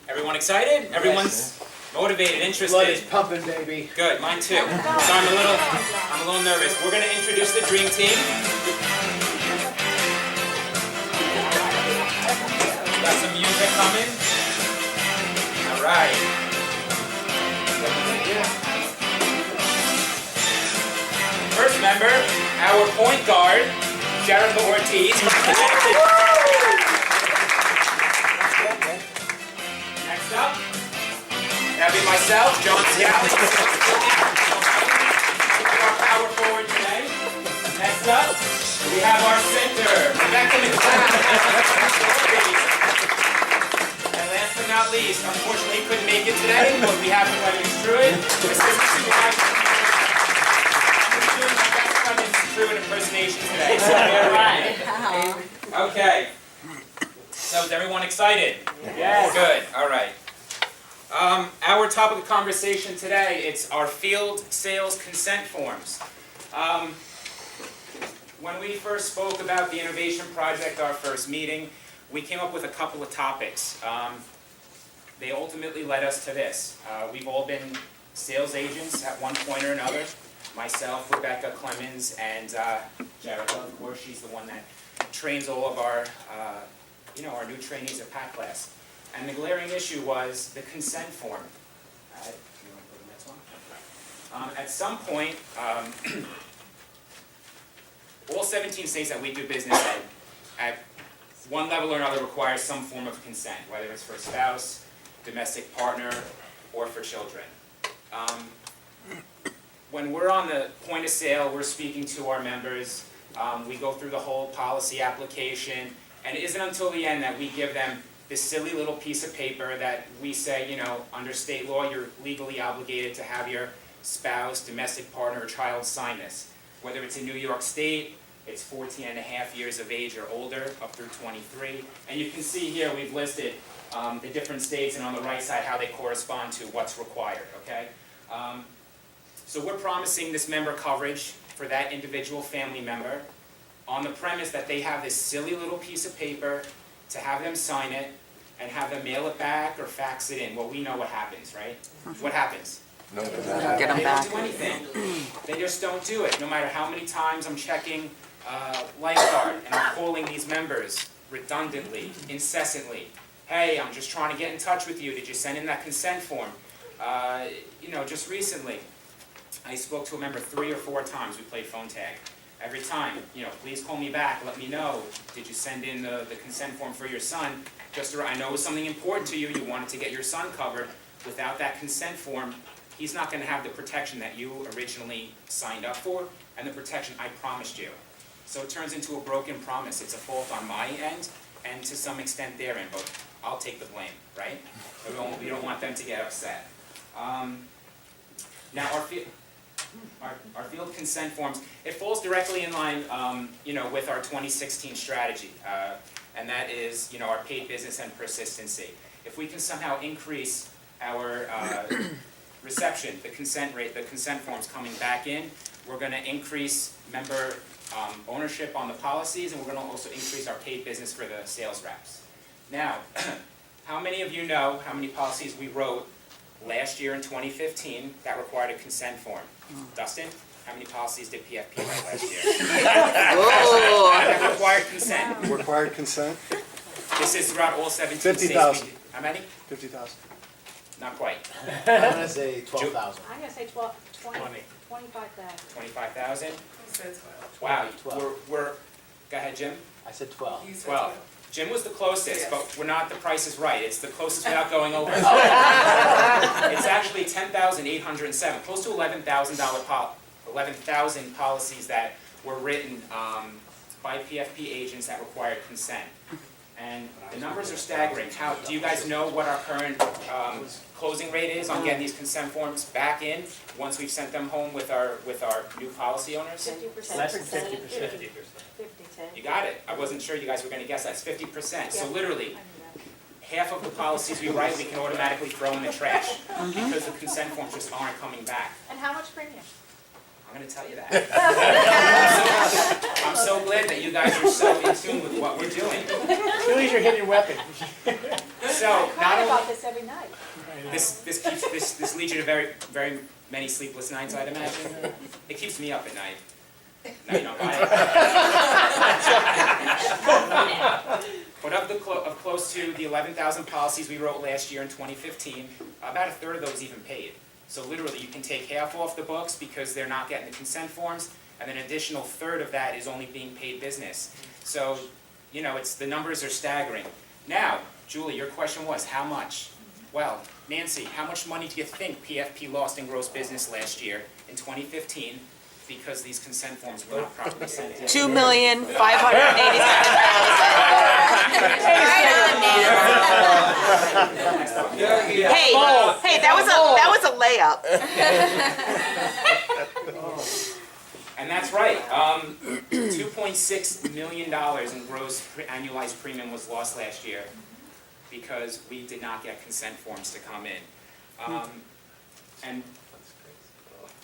Everyone excited? Everyone's motivated, interested. Blood is pumping, baby. Good, mine too. So I'm a little nervous. We're gonna introduce the dream team. Got some music coming. All right. First member, our point guard, Jericho Ortiz. Next up, that'll be myself, John Scally. Our power forward today. Next up, we have our center, Rebecca McLeod. And last but not least, unfortunately he couldn't make it today, but we have Clemens Truitt, assistant supervisor. I'm doing my best Clemens Truitt impersonation today, so bear with me. Okay. So is everyone excited? Yes. Good, all right. Our topic of conversation today, it's our field sales consent forms. When we first spoke about the innovation project, our first meeting, we came up with a couple of topics. They ultimately led us to this. We've all been sales agents at one point or another. Myself, Rebecca, Clemens, and Jericho, of course, she's the one that trains all of our our new trainees at PAC class. And the glaring issue was the consent form. You want to go to the next one? At some point, all 17 states that we do business in, at one level or another, require some form of consent, whether it's for a spouse, domestic partner, or for children. When we're on the point of sale, we're speaking to our members. We go through the whole policy application, and it isn't until the end that we give them this silly little piece of paper that we say, under state law, you're legally obligated to have your spouse, domestic partner, or child sign this. Whether it's in New York State, it's 14 and a half years of age or older, up through 23. And you can see here we've listed the different states, and on the right side how they correspond to what's required, okay? So we're promising this member coverage for that individual family member on the premise that they have this silly little piece of paper to have them sign it and have them mail it back or fax it in. Well, we know what happens, right? What happens? Get them They back. don't do anything. They just don't do it. No matter how many times I'm checking lifeguard and I'm calling these members redundantly, incessantly. Hey, I'm just trying to get in touch with you. Did you send in that consent form? Just recently, I spoke to a member 3 or 4 times. We played phone tag. Every time, please call me back, let me know, did you send in the consent form for your son? I know it was something important to you, you wanted to get your son covered. Without that consent form, he's not going to have the protection that you originally signed up for, and the protection I promised you. So it turns into a broken promise. It's a fault on my end, and to some extent their end, but I'll take the blame, right? We don't want them to get upset. Now, our field consent forms, it falls directly in line, with our 2016 strategy, and that is, our paid business and persistency. If we can somehow increase our reception, the consent rate, the consent forms coming back in, we're going to increase member ownership on the policies, and we're going to also increase our paid business for the sales reps. Now, how many of you know how many policies we wrote last year in 2015 that required a consent form? Dustin, how many policies did PFP write last year? That required consent. Required consent? This is throughout all 17 states. 50,000. How many? 50,000. Not quite. I'm going to say 12,000. I'm going to say 25,000. 25,000? Said 12. Wow. 12. Go ahead, Jim. I said 12. You said 12. Jim was the closest, Yes. but we're not The Price is Right. It's the closest without going over. It's actually 10,807, close to 11,000 policies that were written by PFP agents that required consent. And the numbers are staggering. Do you guys know what our current closing rate is on getting these consent forms back in once we've sent them home with our new policy owners? 50%. Less than 50%. 50%. You got it. I wasn't sure you guys were going to guess that. It's 50%. So literally, half of the policies we write, we can automatically throw in the trash because the consent forms just aren't coming back. And how much premium? I'm going to tell you that. I'm so glad that you guys are so in tune with what we're doing. Julie's your hidden weapon. So, I not cry about only, this every night. this leads you to very many sleepless nights, I'd imagine. It keeps me up at night. No, you don't buy it. But of close to the 11,000 policies we wrote last year in 2015, about a third of those even paid. So literally, you can take half off the books because they're not getting the consent forms, and then an additional third of that is only being paid business. So, you know, the numbers are staggering. Now, Julie, your question was, how much? Well, Nancy, how much money do you think PFP lost in gross business last year in 2015 because these consent forms were not properly sent in? $2,587,000. Hey, that was a layup. And that's right. $2.6 million in gross annualized premium was lost last year because we did not get consent forms to come in. And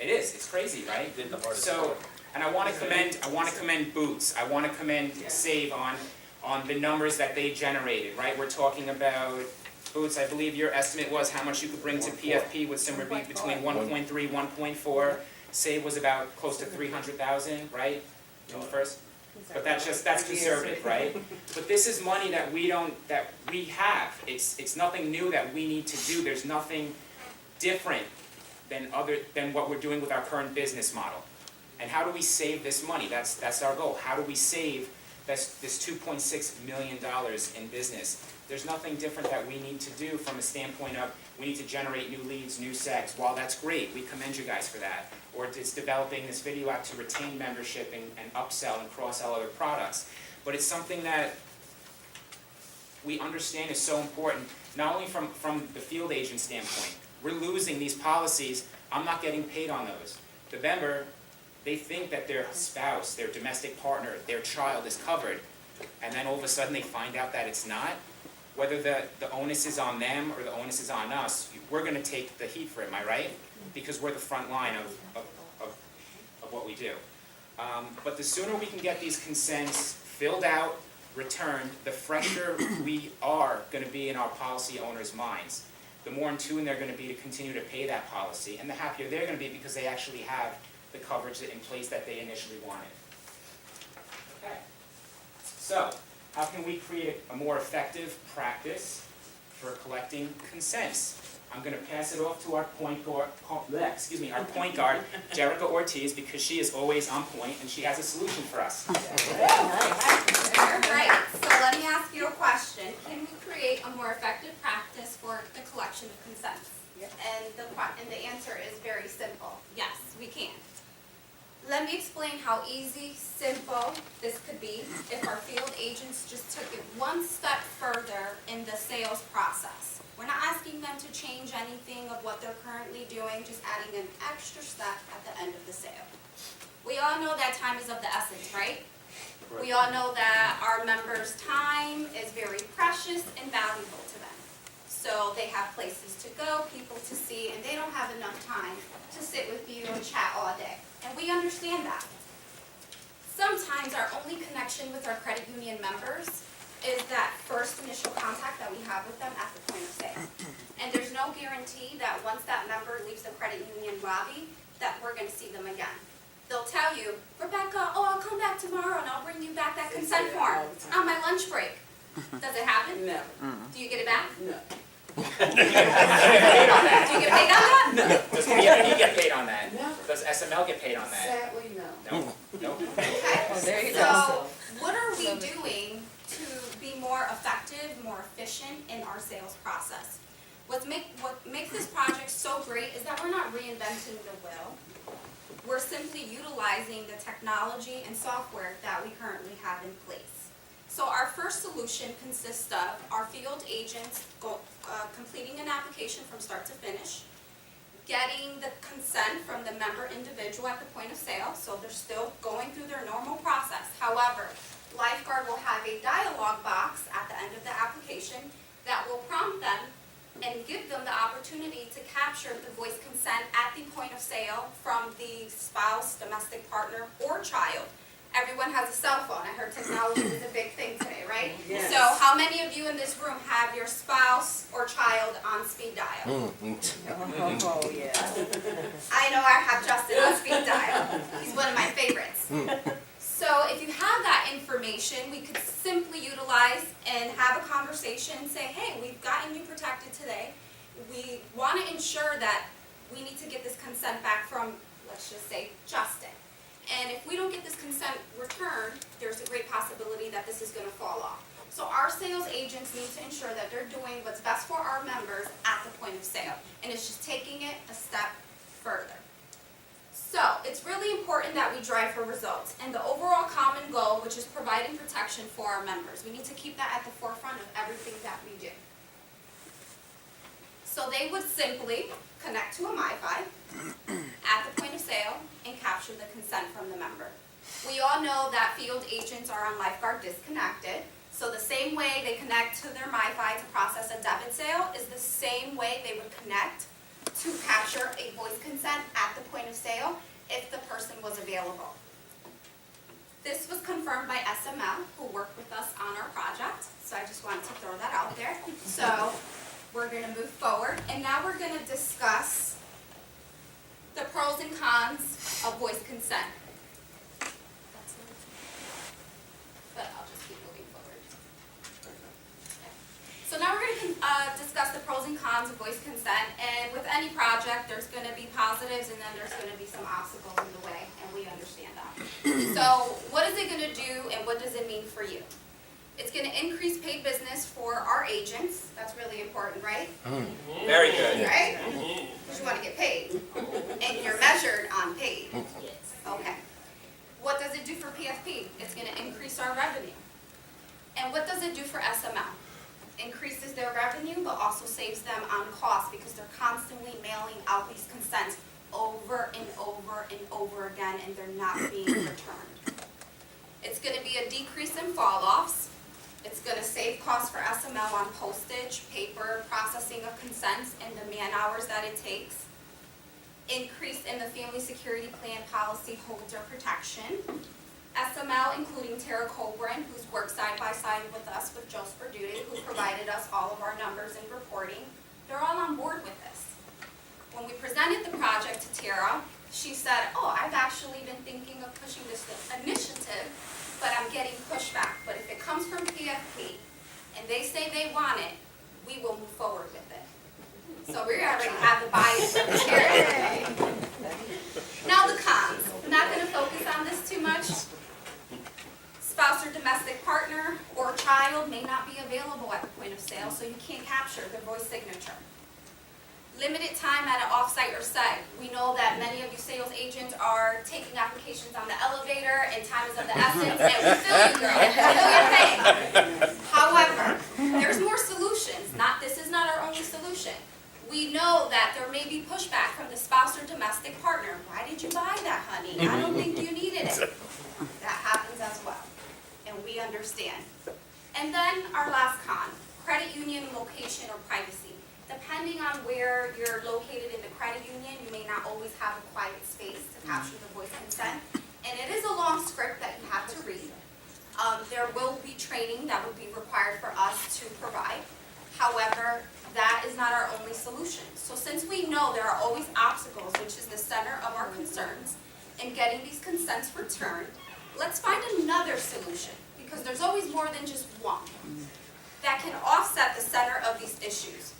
it's crazy, right? So, and I want to commend Boots. I want to commend Save on the numbers that they generated, right? We're talking about Boots, I believe your estimate was how much you could bring to PFP with somewhere between 1.3, 1.4. Save was about close to 300,000, right? First? But that's conservative, right? But this is money that we have. It's nothing new that we need to do. There's nothing different than what we're doing with our current business model. And how do we save this money? That's our goal. How do we save this $2.6 million in business? There's nothing different that we need to do from a standpoint of we need to generate new leads, new segs. While that's great, we commend you guys for that. Or it's developing this video app to retain membership and upsell and cross-sell other products. But it's something that we understand is so important, not only from the field agent standpoint. We're losing these policies. I'm not getting paid on those. The member, they think that their spouse, their domestic partner, their child is covered, and then all of a sudden they find out that it's not. Whether the onus is on them or the onus is on us, we're going to take the heat for it, am I right? Because we're the front line of what we do. But the sooner we can get these consents filled out, returned, the fresher we are going to be in our policy owners' minds. The more in tune they're going to be to continue to pay that policy, and the happier they're going to be because they actually have the coverage in place that they initially wanted. Okay. So, how can we create a more effective practice for collecting consents? I'm going to pass it off to our point guard, Jerica Ortiz, because she is always on point and she has a solution for us. All right, so let me ask you a question. Can we create a more effective practice for the collection of consents? And the answer is very simple. Yes, we can. Let me explain how easy, simple this could be if our field agents just took it one step further in the sales process. We're not asking them to change anything of what they're currently doing, just adding an extra step at the end of the sale. We all know that time is of the essence, right? We all know that our members' time is very precious and valuable to them. So they have places to go, people to see, and they don't have enough time to sit with you and chat all day. And we understand that. Sometimes our only connection with our credit union members is that first initial contact that we have with them at the point of sale. And there's no guarantee that once that member leaves the credit union lobby, that we're going to see them again. They'll tell you, Rebecca, oh, I'll come back tomorrow and I'll bring you back that consent form on my lunch break. Does it happen? No. Do you get it back? No. Do you get paid on that? No. Does PFP get paid on that? No. Does SML get paid on that? Sadly, no. No. No. Okay. there you So, what are we doing to be more effective, more efficient in our sales process? What makes this project so great is that we're not reinventing the wheel. We're simply utilizing the technology and software that we currently have in place. So our first solution consists of our field agents completing an application from start to finish, getting the consent from the member individual at the point of sale, so they're still going through their normal process. However, Lifeguard will have a dialog box at the end of the application that will prompt them and give them the opportunity to capture the voice consent at the point of sale from the spouse, domestic partner, or child Everyone has a cell phone. I heard technology is a big thing today, right? Yes. So how many of you in this room have your spouse or child on speed dial? Oh, yeah. I know I have Justin on speed dial. He's one of my favorites. So if you have that information, we could simply utilize and have a conversation and say, hey, we've gotten you protected today. We want to ensure that we need to get this consent back from, let's just say, Justin. And if we don't get this consent returned, there's a great possibility that this is going to fall off. So our sales agents need to ensure that they're doing what's best for our members at the point of sale. And it's just taking it a step further. So it's really important that we drive for results. And the overall common goal, which is providing protection for our members, we need to keep that at the forefront of everything that we do. So they would simply connect to a MiFi at the point of sale and capture the consent from the member. We all know that field agents are on lifeguard disconnected, so the same way they connect to their MiFi to process a debit sale is the same way they would connect to capture a voice consent at the point of sale if the person was available. This was confirmed by SML, who worked with us on our project, so I just wanted to throw that out there. So we're going to move forward, and now we're going to discuss the pros and cons of voice consent. But I'll just keep moving forward. So now we're going to discuss the pros and cons of voice consent, and with any project, there's going to be positives and then there's going to be some obstacles in the way, and we understand that. So what is it going to do and what does it mean for you? It's going to increase paid business for our agents. That's really important, right? Very good. Right? Because you want to get paid. And you're measured on paid. Okay. What does it do for PFP? It's going to increase our revenue. And what does it do for SML? Increases their revenue, but also saves them on cost because they're constantly mailing out these consents over and over and over again, and they're not being returned. It's going to be a decrease in fall-offs. It's going to save costs for SML on postage, paper, processing of consents, and the man hours that it takes. Increase in the Family Security Plan policy holder protection. SML, including Tara Colburn, who's worked side by side with us with Just for Duty, who provided us all of our numbers and reporting, they're all on board with this. When we presented the project to Tara, she said, oh, I've actually been thinking of pushing this initiative, but I'm getting pushback. But if it comes from PFP and they say they want it, we will move forward with it. So we already have the bias from Tara. Now the cons. I'm not going to focus on this too much. Spouse or domestic partner or child may not be available at the point of sale, so you can't capture their voice signature. Limited time at an off-site or site. We know that many of you sales agents are taking applications on the elevator and time is of the essence, and we feel you, girl. We feel your pain. However, there's more solutions. This is not our only solution. We know that there may be pushback from the spouse or domestic partner. Why did you buy that, honey? I don't think you needed it. That happens as well, and we understand. And then our last con, credit union location or privacy. Depending on where you're located in the credit union, you may not always have a quiet space to capture the voice consent. And it is a long script that you have to read. There will be training that will be required for us to provide. However, that is not our only solution. So since we know there are always obstacles, which is the center of our concerns, in getting these consents returned, let's find another solution, because there's always more than just one that can offset the center of these issues.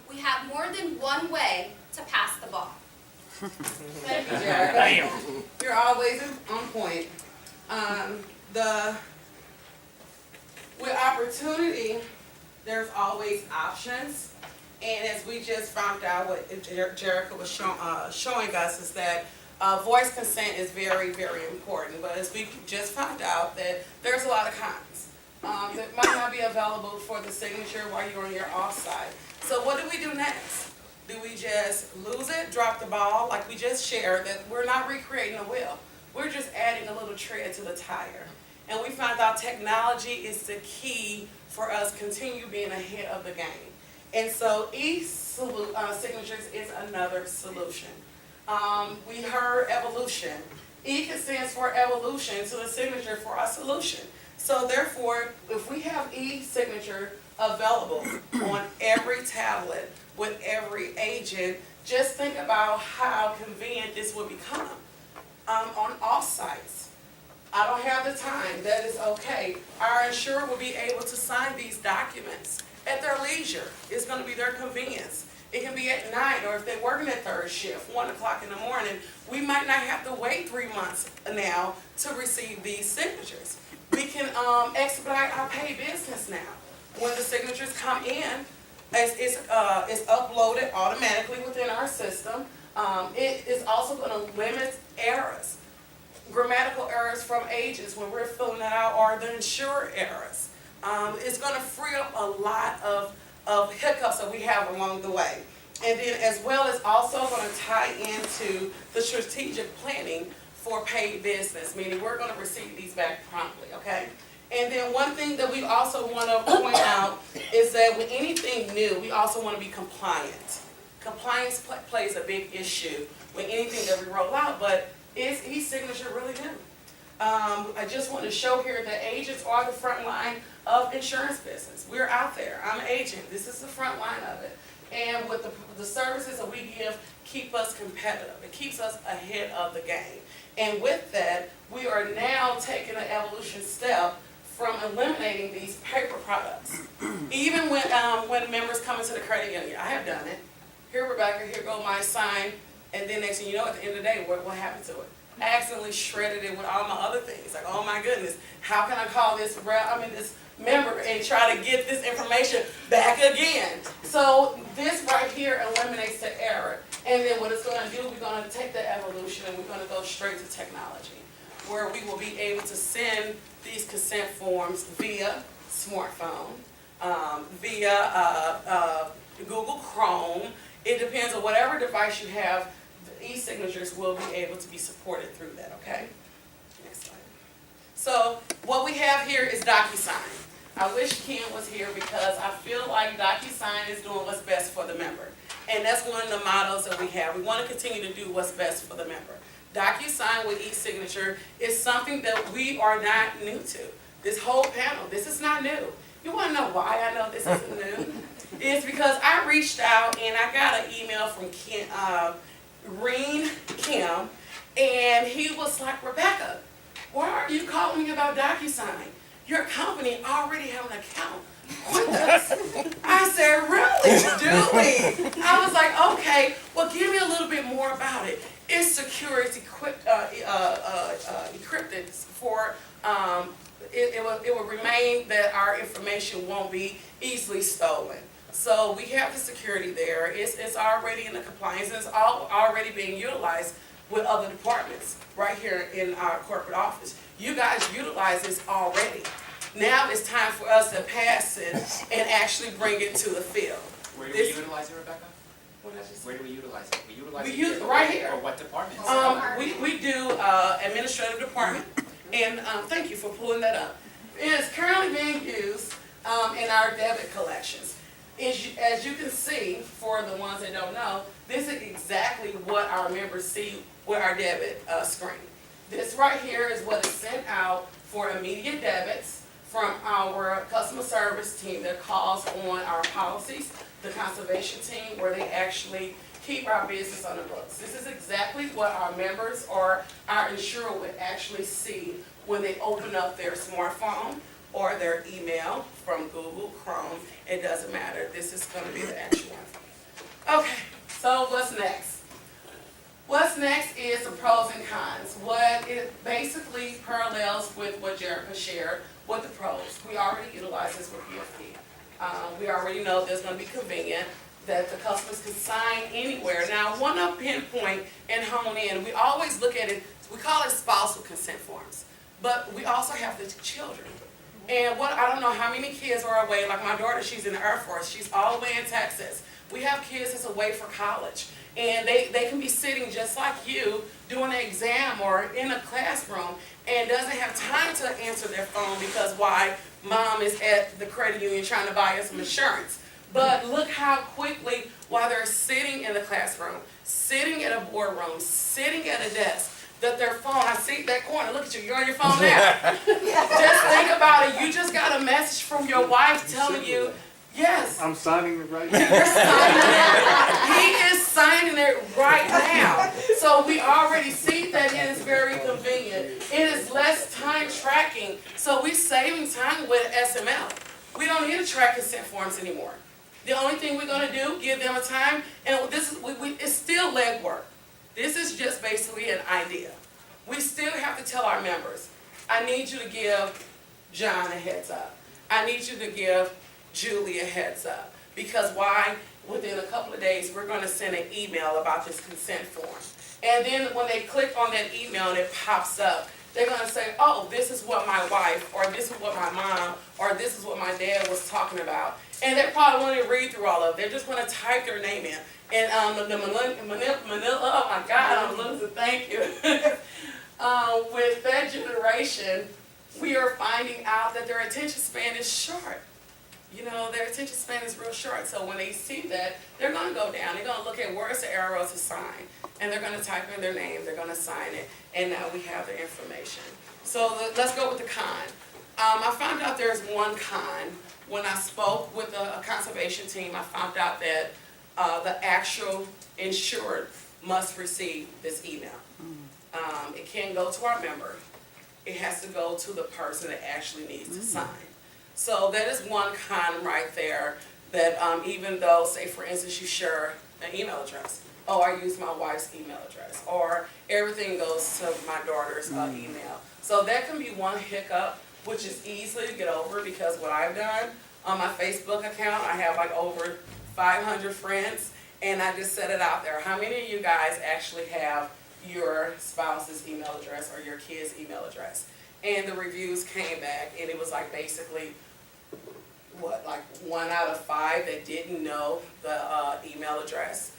We have more than one way to pass the ball. Thank you, Jared. You're always on point. With opportunity, there's always options. And as we just found out, what Jerica was showing us is that voice consent is very, very important. But as we just found out that there's a lot of cons that might not be available for the signature while you're on your offsite. So what do we do next? Do we just lose it, drop the ball, like we just shared, that we're not recreating a wheel. We're just adding a little tread to the tire. And we found out technology is the key for us continue being ahead of the game. And so e-signatures is another solution. We heard evolution. E stands for evolution, so the signature for our solution. So therefore, if we have e-signature available on every tablet with every agent, just think about how convenient this would become on all sites. I don't have the time, that is okay. Our insurer will be able to sign these documents at their leisure. It's gonna be their convenience. It can be at night, or if they're working at third shift, 1 o'clock in the morning, we might not have to wait 3 months now to receive these signatures. We can expedite our pay business now. When the signatures come in, it's uploaded automatically within our system. It is also gonna limit errors, grammatical errors from agents when we're filling that out, or the insurer errors. It's gonna free up a lot of hiccups that we have along the way. And then as well as also gonna tie into the strategic planning for paid business, meaning we're gonna receive these back promptly, okay? And then one thing that we also wanna point out is that with anything new, we also wanna be compliant. Compliance plays a big issue with anything that we roll out, but is e-signature really new? I just want to show here that agents are the front line of insurance business. We're out there. I'm an agent. This is the front line of it. And with the services that we give keep us competitive. It keeps us ahead of the game. And with that, we are now taking an evolution step from eliminating these paper products. Even when members come into the credit union, I have done it. Here, Rebecca, here go my sign. And then next thing you know, at the end of the day, what happened to it? I accidentally shredded it with all my other things. Like, oh my goodness, how can I call this member and try to get this information back again? So this right here eliminates the error. And then what it's gonna do, we're gonna take the evolution and we're gonna go straight to technology, where we will be able to send these consent forms via smartphone, via Google Chrome. It depends on whatever device you have. E-signatures will be able to be supported through that, okay? Next slide. So what we have here is DocuSign. I wish Ken was here because I feel like DocuSign is doing what's best for the member. And that's one of the mottos that we have. We want to continue to do what's best for the member. DocuSign with e-signature is something that we are not new to. This whole panel, this is not new. You want to know why I know this isn't new? It's because I reached out and I got an email from Ken, Reen Kim, and he was like, Rebecca, why are you calling me about DocuSign? Your company already have an account with us. I said, really? Do we? I was like, okay, well, give me a little bit more about it. It's security encrypted for, it will remain that our information won't be easily stolen. So we have the security there. It's already in the compliance, and it's already being utilized with other departments right here in our corporate office. You guys utilize this already. Now it's time for us to pass it and actually bring it to the field. Where do we utilize it, Rebecca? What did I just say? Where do we utilize it? We utilize We it use here. it right here. Or what departments? We do administrative department, and thank you for pulling that up. It is currently being used in our debit collections. As you can see, for the ones that don't know, this is exactly what our members see with our debit screen. This right here is what is sent out for immediate debits from our customer service team that calls on our policies, the conservation team, where they actually keep our business on the books. This is exactly what our members or our insurer would actually see when they open up their smartphone or their email from Google Chrome. It doesn't matter. This is going to be the actual one. Okay, so what's next? What's next is the pros and cons. What it basically parallels with what Jerica shared with the pros. We already utilize this with PFP. We already know there's going to be convenient, that the customers can sign anywhere. Now, I want to pinpoint and hone in. We always look at it, we call it spousal consent forms, but we also have the children. And I don't know how many kids are away, like my daughter, she's in the Air Force, she's all the way in Texas. We have kids that's away for college, and they can be sitting just like you, doing an exam or in a classroom, and doesn't have time to answer their phone because why? Mom is at the credit union trying to buy us some insurance. But look how quickly, while they're sitting in the classroom, sitting at a boardroom, sitting at a desk, that their phone, I see that corner, look at you, you're on your phone now. Just think about it, you just got a message from your wife telling you, yes, I'm signing it right now. you're signing it. He is signing it right now. So we already see that it is very convenient. It is less time tracking, so we're saving time with SML. We don't need to track consent forms anymore. The only thing we're gonna do, give them a time, and this is, it's still legwork. This is just basically an idea. We still have to tell our members, I need you to give John a heads up. I need you to give Julie a heads up. Because why? Within a couple of days, we're gonna send an email about this consent form. And then when they click on that email and it pops up, they're gonna say, oh, this is what my wife, or this is what my mom, or this is what my dad was talking about. And they probably won't even read through all of it. They're just gonna type their name in. And the Manila, oh my God, I'm losing, thank you. With that generation, we are finding out that their attention span is short. You know, their attention span is real short. So when they see that, they're gonna go down. They're gonna look at where's the arrow to sign. And they're gonna type in their name, they're gonna sign it, and now we have the information. So let's go with the con. I found out there's one con. When I spoke with the conservation team, I found out that the actual insured must receive this email. It can't go to our member. It has to go to the person that actually needs to sign. So that is one con right there, that even though, say for instance, you share an email address, oh, I use my wife's email address, or everything goes to my daughter's email. So that can be one hiccup, which is easily to get over, because what I've done on my Facebook account, I have like over 500 friends, and I just set it out there. How many of you guys actually have your spouse's email address or your kid's email address? And the reviews came back, and it was like basically, what, like 1 out of 5 that didn't know the email address.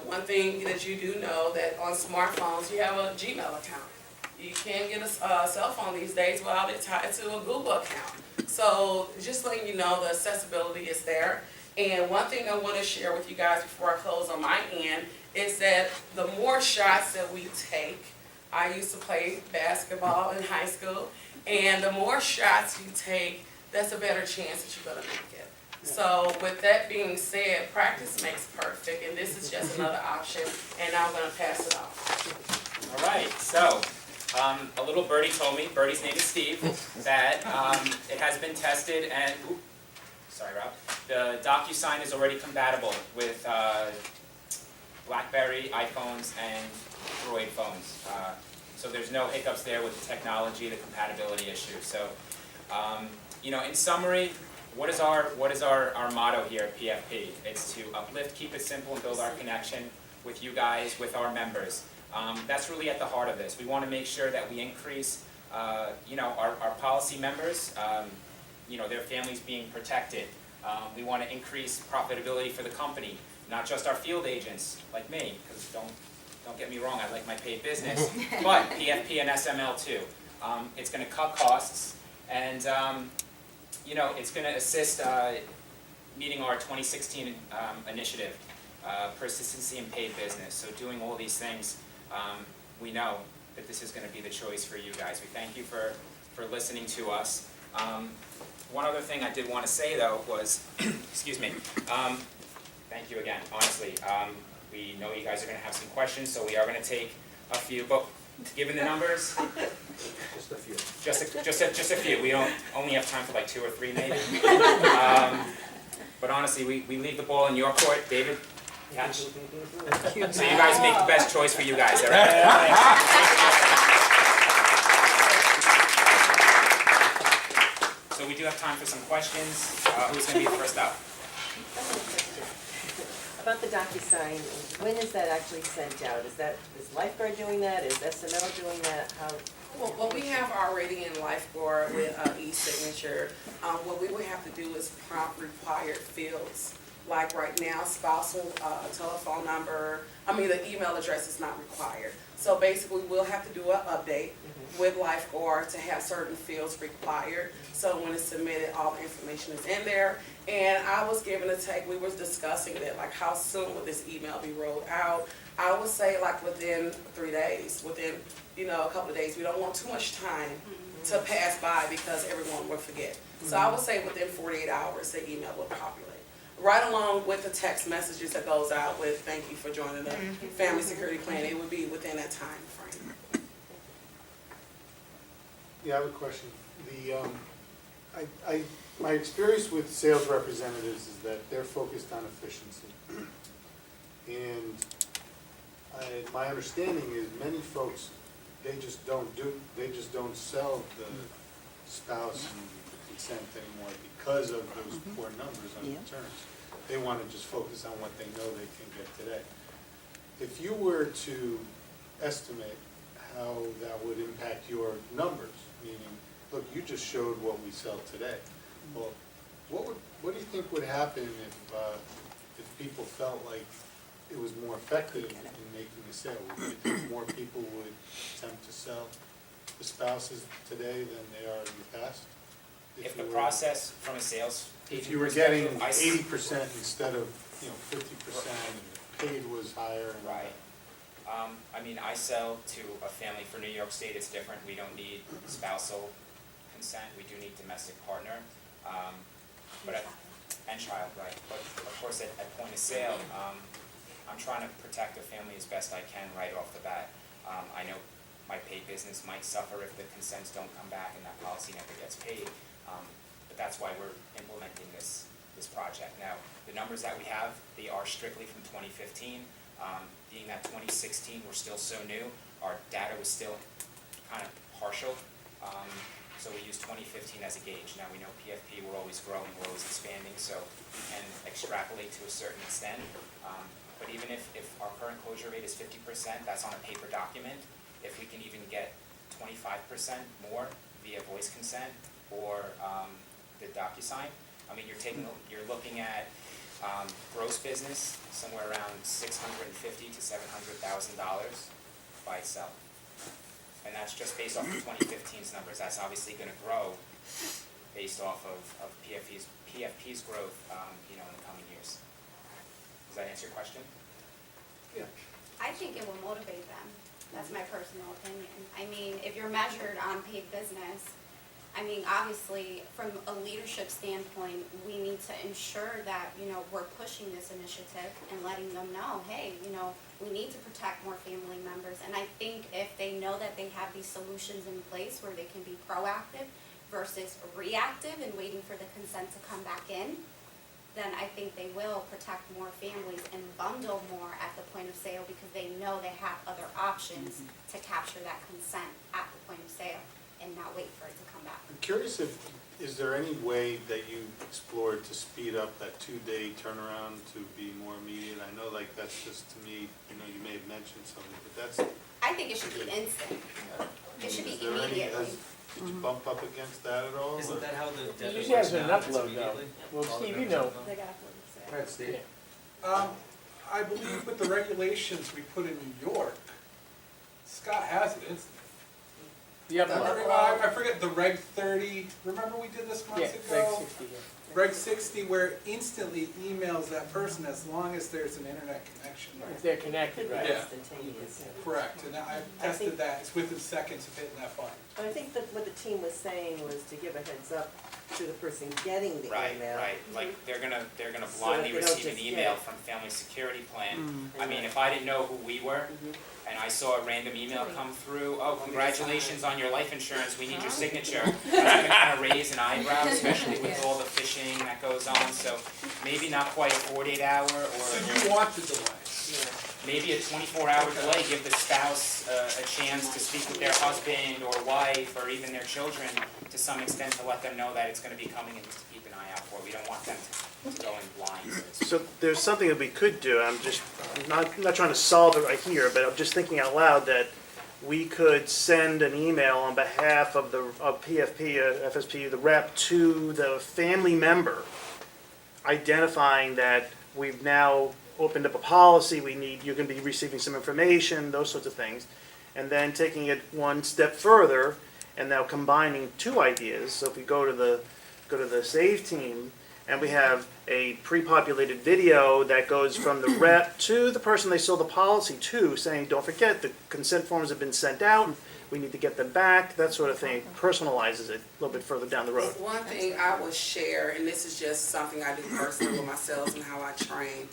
One thing that you do know, that on smartphones, you have a Gmail account. You can't get a cell phone these days without it tied to a Google account. So just letting you know, the accessibility is there. And one thing I want to share with you guys before I close on my end is that the more shots that we take, I used to play basketball in high school, and the more shots you take, that's a better chance that you're going to make it. So with that being said, practice makes perfect, and this is just another option, and now I'm going to pass it off. All right, so a little birdie told me, birdie's name is Steve, that it has been tested and, sorry Rob, the DocuSign is already compatible with BlackBerry, iPhones, and Android phones. So there's no hiccups there with the technology, the compatibility issue. So, you know, in summary, what is our motto here at PFP? It's to uplift, keep it simple, and build our connection with you guys, with our members. That's really at the heart of this. We want to make sure that we increase, you know, our policy members, you know, their families being protected. We want to increase profitability for the company, not just our field agents like me, because don't get me wrong, I like my paid business, but PFP and SML too. It's going to cut costs, and you know, it's going to assist meeting our 2016 initiative, persistency in paid business. So doing all these things, we know that this is going to be the choice for you guys. We thank you for listening to us. One other thing I did want to say though was, excuse me, thank you again, honestly. We know you guys are going to have some questions, so we are going to take a few, but given the numbers, Just a few. just a few. We don't only have time for like 2 or 3 maybe. But honestly, we leave the ball in your court, David. Catch. So you guys make the best choice for you guys, all right? So we do have time for some questions. Who's going to be the first up? About the DocuSign, when is that actually sent out? Is Lifeguard doing that? Is SML doing that? How? Well, what we have already in Lifeguard with e-signature, what we would have to do is prompt required fields Like right now, spousal telephone number, the email address is not required. So basically, we'll have to do an update with Lifeguard to have certain fields required. So when it's submitted, all the information is in there. And I was given a take, we were discussing that, like how soon will this email be rolled out? I would say like within 3 days, within, a couple of days. We don't want too much time to pass by because everyone will forget. So I would say within 48 hours, the email will populate. Right along with the text messages that goes out with, thank you for joining the Family Security Plan, it would be within that time frame. Yeah, I have a question. My experience with sales representatives is that they're focused on efficiency. And my understanding is many folks, they just don't sell the spouse and consent anymore because of those poor numbers on returns. They want to just focus on what they know they can get today. If you were to estimate how that would impact your numbers, meaning, look, you just showed what we sell today. Well, what do you think would happen if people felt like it was more effective in making a sale? Would you think more people would attempt to sell the spouses today than they are in the past? If the process from a sales If agent you were getting perspective, 80% instead of 50%, and the paid was higher. And Right. I sell to a family for New York State, it's different. We don't need spousal consent, we do need domestic partner. And child, right. But of course, at point of sale, I'm trying to protect the family as best I can right off the bat. I know my paid business might suffer if the consents don't come back and that policy never gets paid. But that's why we're implementing this project. Now, the numbers that we have, they are strictly from 2015. Being that 2016, we're still so new, our data was still kind of partial. So we use 2015 as a gauge. Now we know PFP, we're always growing, we're always expanding, so we can extrapolate to a certain extent. But even if our current closure rate is 50%, that's on a paper document. If we can even get 25% more via voice consent or the DocuSign, you're looking at gross business somewhere around $650,000 to $700,000 by itself. And that's just based off of 2015's numbers. That's obviously going to grow based off of PFP's growth, in the coming years. Does that answer your question? Yeah. I think it will motivate them. That's my personal opinion. If you're measured on paid business, obviously, from a leadership standpoint, we need to ensure that, we're pushing this initiative and letting them know, hey, we need to protect more family members. And I think if they know that they have these solutions in place where they can be proactive versus reactive and waiting for the consent to come back in, then I think they will protect more families and bundle more at the point of sale because they know they have other options to capture that consent at the point of sale and not wait for it to come back. I'm curious is there any way that you explored to speed up that 2-day turnaround to be more immediate? I know that's just to me, you may have mentioned something, but that's. I think it should be instant. It should be Is there any- immediately. Did you bump up against that at all? Isn't that how the It debit usually works has an now? It's upload though. immediately? Well, All the Steve, you numbers know. upload? They got to put it. Go ahead, Steve. I believe with the regulations we put in New York, Scott has it instantly. The upload. I forget the Reg 30, remember we did this months Yeah, ago? Reg 60, yeah. Reg 60 where it instantly emails that person as long as there's an internet connection. If they're connected, Could be right? Yeah. instantaneous. Correct, and I tested that, it's within seconds of hitting that button. But I think that what the team was saying was to give a heads up to the person getting the Right, email. right. Like they're gonna So blindly they don't receive an just email get- from Family Security Plan. Mhm. If I didn't know who we were and I saw a random email come through, oh, congratulations on your life insurance, we need your signature. That's gonna kind of raise an eyebrow, especially with all the phishing that goes on. So maybe not quite a 48-hour So or you want the delay? maybe a 24-hour delay, give the spouse a chance to speak with their husband or wife or even their children to some extent to let them know that it's going to be coming and just to keep an eye out for. We don't want them to go in blind. So there's something that we could do, I'm just not trying to solve it right here, but I'm just thinking out loud that we could send an email on behalf of PFP, FSP, the rep, to the family member identifying that we've now opened up a policy, you're gonna be receiving some information, those sorts of things. And then taking it one step further and now combining two ideas. So if we go to the SAVE team and we have a pre-populated video that goes from the rep to the person they sold the policy to, saying, don't forget, the consent forms have been sent out, we need to get them back, that sort of thing, personalizes it a little bit further down the road. One thing I will share, and this is just something I do personally with myself and how I train.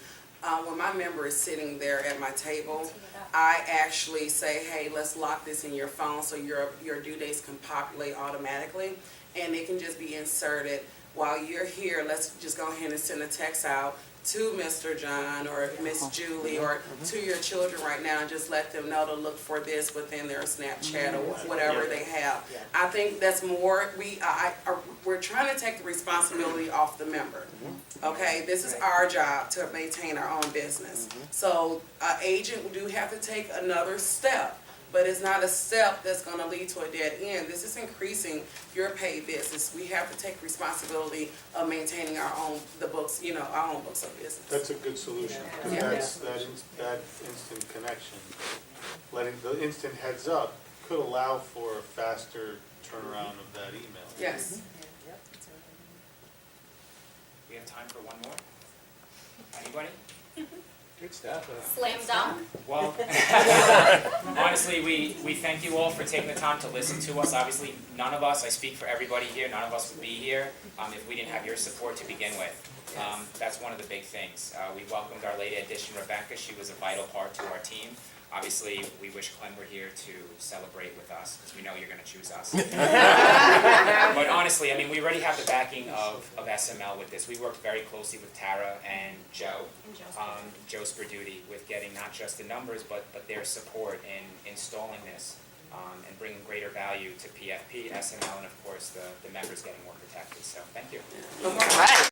When my member is sitting there at my table, I actually say, hey, let's lock this in your phone so your due dates can populate automatically, and it can just be inserted. While you're here, let's just go ahead and send a text out to Mr. John or Miss Julie or to your children right now and just let them know to look for this within their Snapchat or whatever they have. I think that's more, we're trying to take the responsibility off the member. Okay, this is our job to maintain our own business. So an agent do have to take another step. But it's not a step that's going to lead to a dead end. This is increasing your paid business. We have to take responsibility of maintaining our own, our own books of business. That's a good solution, because that instant connection, letting the instant heads up could allow for a faster turnaround of that email. Yes. We have time for one more? Anybody? Good stuff. Slam dunk. Well, honestly, we thank you all for taking the time to listen to us. Obviously, none of us, I speak for everybody here, none of us would be here if we didn't have your support to begin with. That's one of the big things. We welcomed our late addition, Rebecca. She was a vital part to our team. Obviously, we wish Clem were here to celebrate with us, because we know you're going to choose us. But honestly, I mean, we already have the backing of SML with this. We worked very closely with Tara and Joe Sperduti, with getting not just the numbers, but their support in installing this and bringing greater value to PFP, SML, and of course, the members getting more protected. So, thank you. Right.